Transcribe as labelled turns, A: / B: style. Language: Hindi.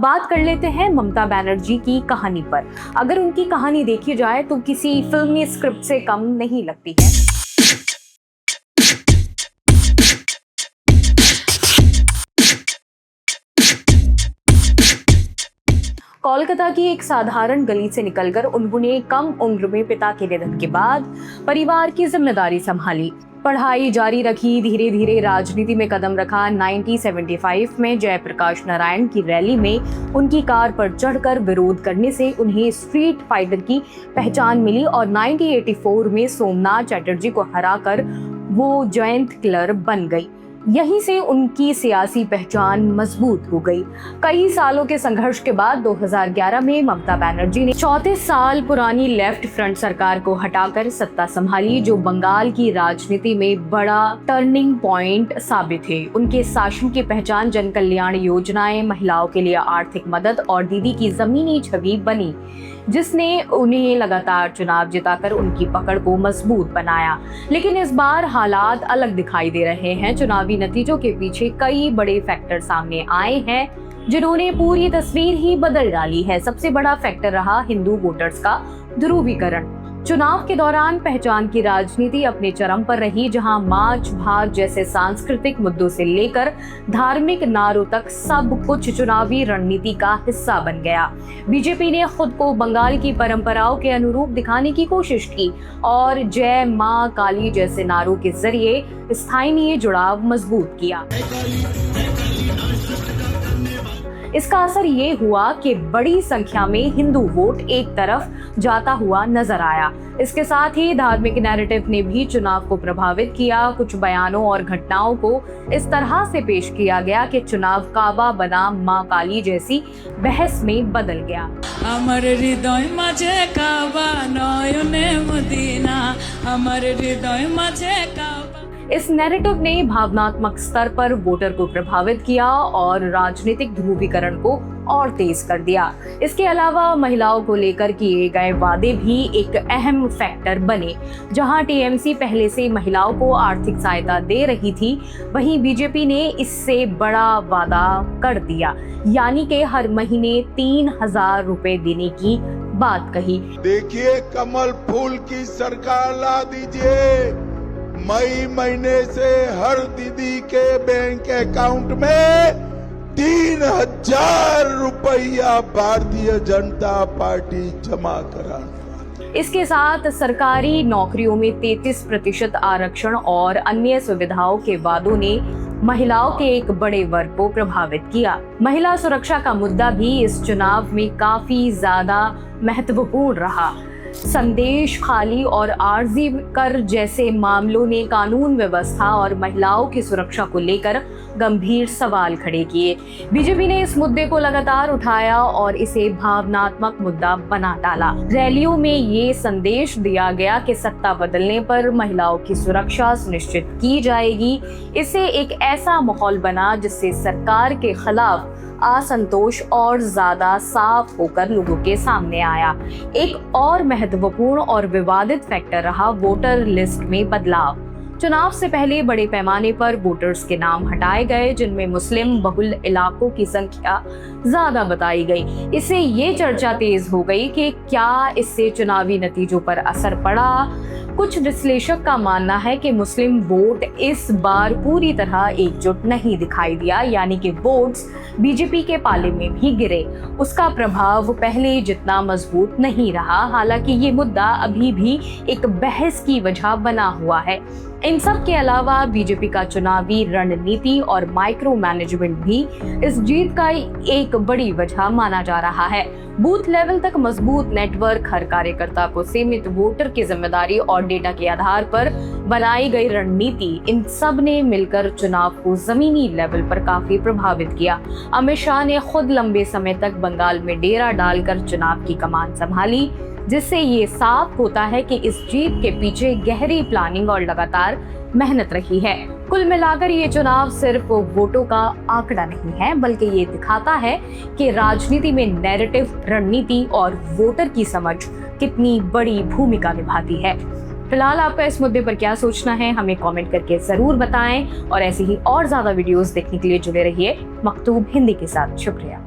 A: बात कर लेते हैं ममता बनर्जी की कहानी पर। अगर उनकी कहानी देखी जाए तो किसी फिल्मी स्क्रिप्ट से कम नहीं लगती है। कोलकाता की एक साधारण गली से निकलकर उन्होंने कम उम्र में पिता के निधन के बाद परिवार की जिम्मेदारी संभाली, पढ़ाई जारी रखी, धीरे धीरे राजनीति में कदम रखा। 1975 में जयप्रकाश नारायण की रैली में उनकी कार पर चढ़कर विरोध करने से उन्हें स्ट्रीट फाइटर की पहचान मिली और 1984 में सोमनाथ चटर्जी को हराकर वो जयंत किलर बन गई। यहीं से उनकी सियासी पहचान मजबूत हो गई। कई सालों के संघर्ष के बाद 2011 में ममता बनर्जी ने 34 साल पुरानी लेफ्ट फ्रंट सरकार को हटाकर सत्ता संभाली, जो बंगाल की राजनीति में बड़ा टर्निंग पॉइंट साबित है। उनके शासन की पहचान जन कल्याण योजनाएं, महिलाओं के लिए आर्थिक मदद और दीदी की जमीनी छवि बनी, जिसने उन्हें लगातार चुनाव जिताकर उनकी पकड़ को मजबूत बनाया। लेकिन इस बार हालात अलग दिखाई दे रहे हैं। चुनावी नतीजों के पीछे कई बड़े फैक्टर सामने आए हैं जिन्होंने पूरी तस्वीर ही बदल डाली है। सबसे बड़ा फैक्टर रहा हिंदू वोटर्स का ध्रुवीकरण। चुनाव के दौरान पहचान की राजनीति अपने चरम पर रही, जहां मार्च भाग जैसे सांस्कृतिक मुद्दों से लेकर धार्मिक नारों तक सब कुछ चुनावी रणनीति का हिस्सा बन गया। बीजेपी ने खुद को बंगाल की परंपराओं के अनुरूप दिखाने की कोशिश की और जय मां काली जैसे नारों के जरिए स्थानीय जुड़ाव मजबूत किया। इसका असर ये हुआ कि बड़ी संख्या में हिंदू वोट एक तरफ जाता हुआ नजर आया। इसके साथ ही धार्मिक नैरेटिव ने भी चुनाव को प्रभावित किया। कुछ बयानों और घटनाओं को इस तरह से पेश किया गया कि चुनाव काबा बना मां काली जैसी बहस में बदल गया।
B: अमर हृदय माझे काबा नयने मदीना, अमर हृदय माझे काबा।
A: इस नैरेटिव ने भावनात्मक स्तर पर वोटर को प्रभावित किया और राजनीतिक ध्रुवीकरण को और तेज कर दिया। इसके अलावा महिलाओं को लेकर किए गए वादे भी एक अहम फैक्टर बने। जहां टीएमसी पहले से महिलाओं को आर्थिक सहायता दे रही थी, वहीं बीजेपी ने इससे बड़ा वादा कर दिया, यानी कि हर महीने 3,000 रुपए देने की बात कही।
C: देखिए, कमल फूल की सरकार ला दीजिए। मई महीने से हर दीदी के बैंक अकाउंट में 3,000 रुपया भारतीय जनता पार्टी जमा करा।
A: इसके साथ सरकारी नौकरियों में 33% आरक्षण और अन्य सुविधाओं के वादों ने महिलाओं के एक बड़े वर्ग को प्रभावित किया। महिला सुरक्षा का मुद्दा भी इस चुनाव में काफी ज्यादा महत्वपूर्ण रहा। संदेश खाली और आर्जी कर जैसे मामलों ने कानून व्यवस्था और महिलाओं की सुरक्षा को लेकर गंभीर सवाल खड़े किए। बीजेपी ने इस मुद्दे को लगातार उठाया और इसे भावनात्मक मुद्दा बना डाला। रैलियों में ये संदेश दिया गया कि सत्ता बदलने पर महिलाओं की सुरक्षा सुनिश्चित की जाएगी। इससे एक ऐसा माहौल बना जिससे सरकार के खिलाफ असंतोष और ज्यादा साफ होकर लोगों के सामने आया। एक और महत्वपूर्ण और विवादित फैक्टर रहा वोटर लिस्ट में बदलाव। चुनाव से पहले बड़े पैमाने पर वोटर्स के नाम हटाए गए, जिनमें मुस्लिम बहुल इलाकों की संख्या ज्यादा बताई गई। इससे ये चर्चा तेज हो गई कि क्या इससे चुनावी नतीजों पर असर पड़ा। कुछ विश्लेषक का मानना है कि मुस्लिम वोट इस बार पूरी तरह एकजुट नहीं दिखाई दिया, यानी कि वोट्स बीजेपी के पाले में भी गिरे। उसका प्रभाव पहले जितना मजबूत नहीं रहा। हालांकि ये मुद्दा अभी भी एक बहस की वजह बना हुआ है। इन सब के अलावा बीजेपी का चुनावी रणनीति और माइक्रो मैनेजमेंट भी इस जीत का एक बड़ी वजह माना जा रहा है। बूथ लेवल तक मजबूत नेटवर्क, हर कार्यकर्ता को सीमित वोटर की जिम्मेदारी और डेटा के आधार पर बनाई गई रणनीति, इन सब ने मिलकर चुनाव को जमीनी लेवल पर काफी प्रभावित किया। अमित शाह ने खुद लंबे समय तक बंगाल में डेरा डालकर चुनाव की कमान संभाली, जिससे ये साफ होता है कि इस जीत के पीछे गहरी प्लानिंग और लगातार मेहनत रही है। कुल मिलाकर ये चुनाव सिर्फ वोटों का आंकड़ा नहीं है, बल्कि ये दिखाता है कि राजनीति में नैरेटिव, रणनीति और वोटर की समझ कितनी बड़ी भूमिका निभाती है। फिलहाल आपका इस मुद्दे पर क्या सोचना है, हमें कमेंट करके जरूर बताएं और ऐसे ही और ज्यादा वीडियोस देखने के लिए जुड़े रहिए मकतूब हिंदी के साथ। शुक्रिया।